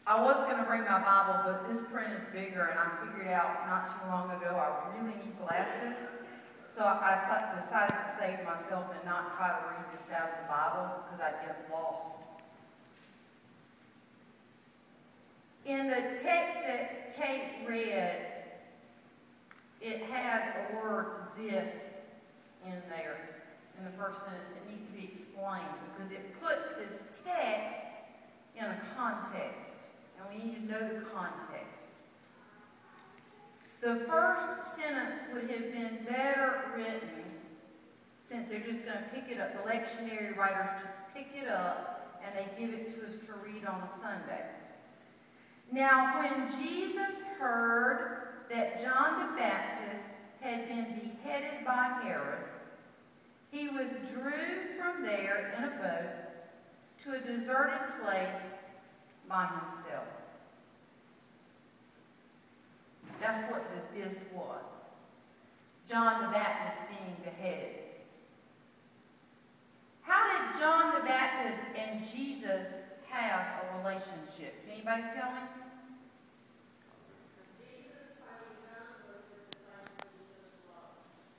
I was going to bring my Bible, but this print is bigger, and I figured out not too long ago I really need glasses. So I decided to save myself and not try to read this out of the Bible because I'd get lost. In the text that Kate read, it had a word "this" in there in the first sentence. It needs to be explained because it puts this text in a context, and we need to know the context. The first sentence would have been better written, since they're just going to pick it up. The lectionary writers just pick it up and they give it to us to read on a Sunday. Now, when Jesus heard that John the Baptist had been beheaded by Herod, he withdrew from there in a boat to a deserted place by himself. That's what this was. John the Baptist being beheaded. How did John the Baptist and Jesus have a relationship? Can anybody tell me?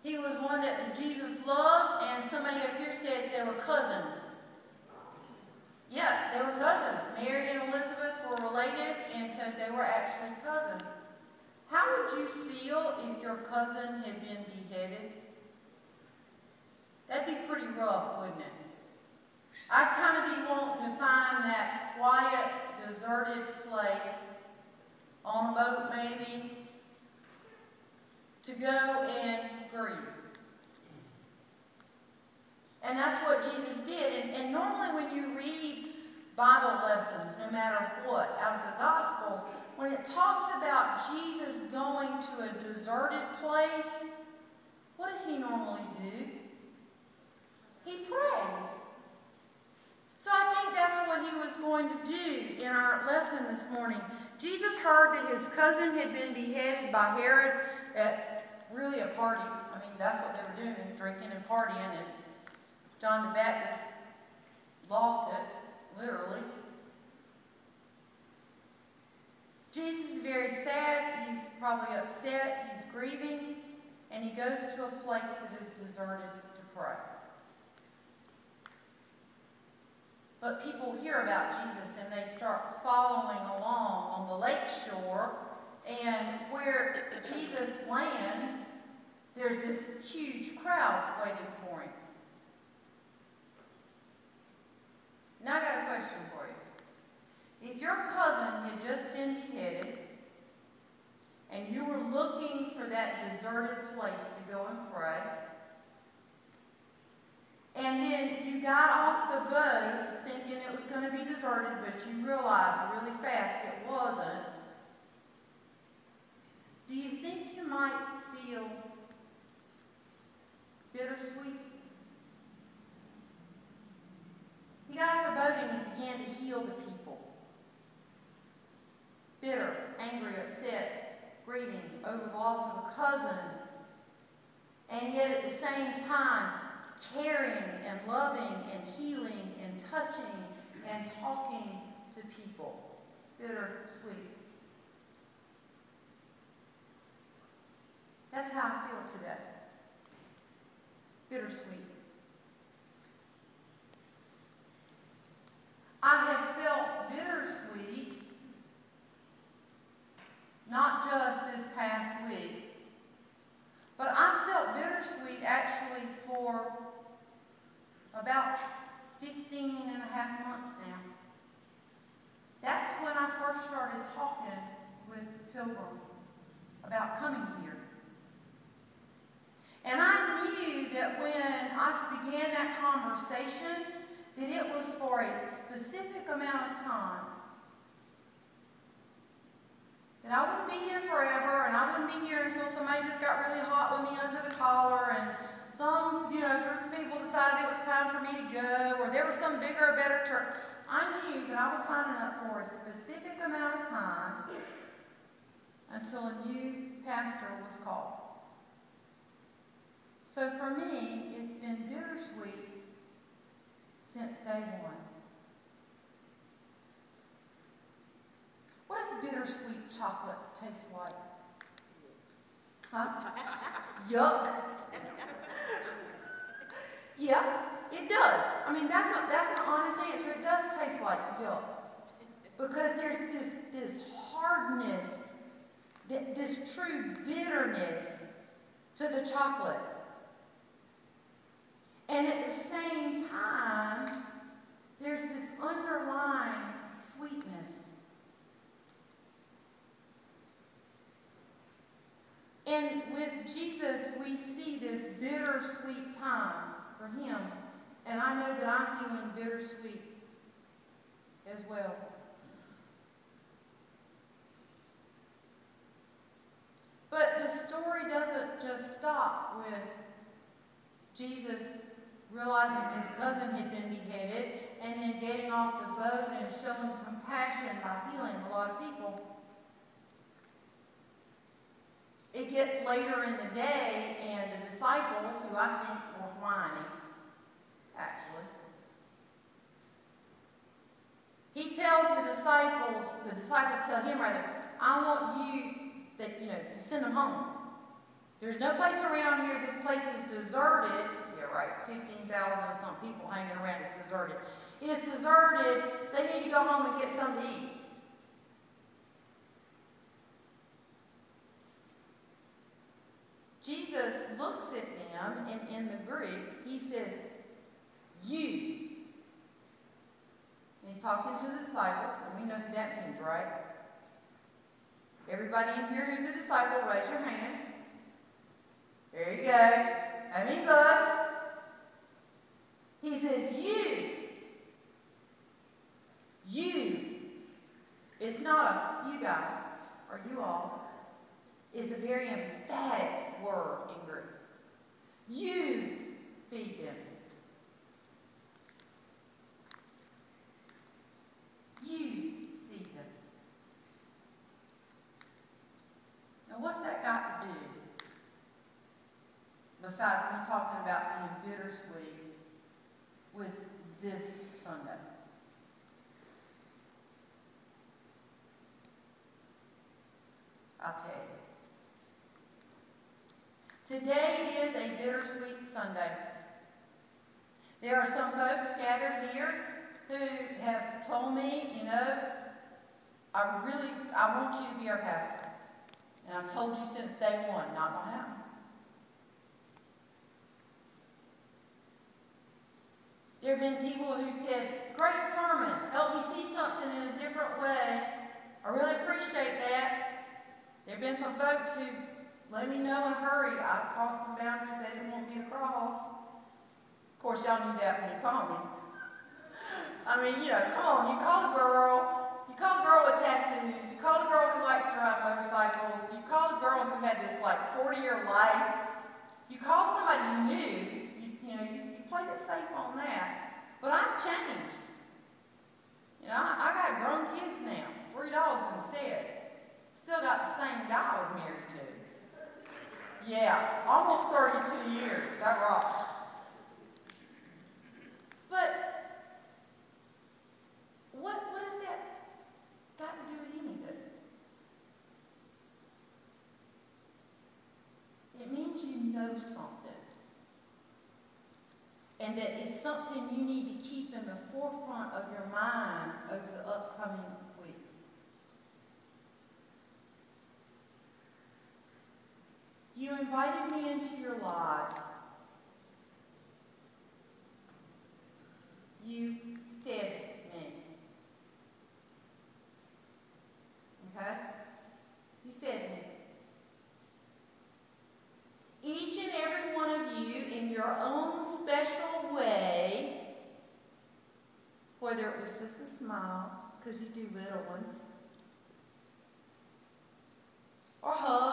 He was one that Jesus loved, and somebody up here said they were cousins. Yeah, they were cousins. Mary and Elizabeth were related, and so they were actually cousins. How would you feel if your cousin had been beheaded? That'd be pretty rough, wouldn't it? I'd kind of be wanting to find that quiet, deserted place, on a boat maybe, to go and grieve. And that's what Jesus did. And normally when you read Bible lessons, no matter what, out of the Gospels, when it talks about Jesus going to a deserted place, what does he normally do? He prays. So I think that's what he was going to do in our lesson this morning. Jesus heard that his cousin had been beheaded by Herod at really a party. I mean, that's what they were doing, drinking and partying, and John the Baptist lost it, literally. Jesus is very sad, he's probably upset, he's grieving, and he goes to a place that is deserted to pray. But people hear about Jesus and they start following along on the lake shore, and where Jesus lands, there's this huge crowd waiting for him. Now I got a question for you. If your cousin had just been beheaded and you were looking for that deserted place to go and pray, and then you got off the boat thinking it was going to be deserted, but you realized really fast it wasn't, do you think you might feel bittersweet? He got off the boat and he began to heal the people. Bitter, angry, upset, grieving over the loss of a cousin, and yet at the same time caring and loving and healing and touching and talking to people. Bittersweet. That's how I feel today. Bittersweet. I have felt bittersweet not just this past week, but I felt bittersweet actually for about 15 and a half months now. That's when I first started talking with Pilgrim about coming here. And I knew that when I began that conversation, that it was for a specific amount of time. That I wouldn't be here forever, and I wouldn't be here until somebody just got really hot with me under the collar, and some, group of people decided it was time for me to go, or there was some bigger or better church. I knew that I was signing up for a specific amount of time until a new pastor was called. So for me, it's been bittersweet since day one. chocolate taste like? Huh? Yuck. Yeah, it does. I mean, that's an honest answer. It does taste like yuck. Because there's this hardness, this true bitterness to the chocolate. And at the same time, there's this underlying sweetness. And with Jesus, we see this bittersweet time for him. And I know that I'm feeling bittersweet as well. But the story doesn't just stop with Jesus realizing his cousin had been beheaded and then getting off the boat and showing compassion by healing a lot of people. It gets later in the day, and the disciples, who I think were whining, actually, he tells the disciples tell him rather, I want you to send them home. There's no place around here. This place is deserted. Yeah, right. 15,000 and some people hanging around. It's deserted. It's deserted. They need to go home and get something to eat. Jesus looks at them, and in the Greek, he says, you. And he's talking to the disciples, and we know who that means, right? Everybody in here who's a disciple, raise your hand. There you go. That means us. He says, you. You. It's not a you guys, or you all. It's a very emphatic word in Greek. You feed them. You feed them. Now, what's that got to do? Besides me talking about being bittersweet with this Sunday. I'll tell you. Today is a bittersweet Sunday. There are some folks gathered here who have told me, I want you to be our pastor. And I've told you since day one, not going to happen. There have been people who said, great sermon, help me see something in a different way. I really appreciate that. There have been some folks who let me know in a hurry. I've crossed some boundaries they didn't want me to cross. Of course, y'all knew that when you called me. I mean, come on, you call a girl with tattoos, you call a girl who likes to ride motorcycles, you call a girl who had this 40-year life, you call somebody you knew, you played it safe on that. But I've changed. I got grown kids now, 3 dogs instead. Still got the same guy I was married to. Yeah, almost 32 years. That rocks. But what has that got to do with anything? It means you know something. And that it's something you need to keep in the forefront of your minds over the upcoming weeks. You invited me into your lives. You fed me. Okay? You fed me. Each and every one of you, in your own special way, whether it was just a smile, because you do little ones, or hug,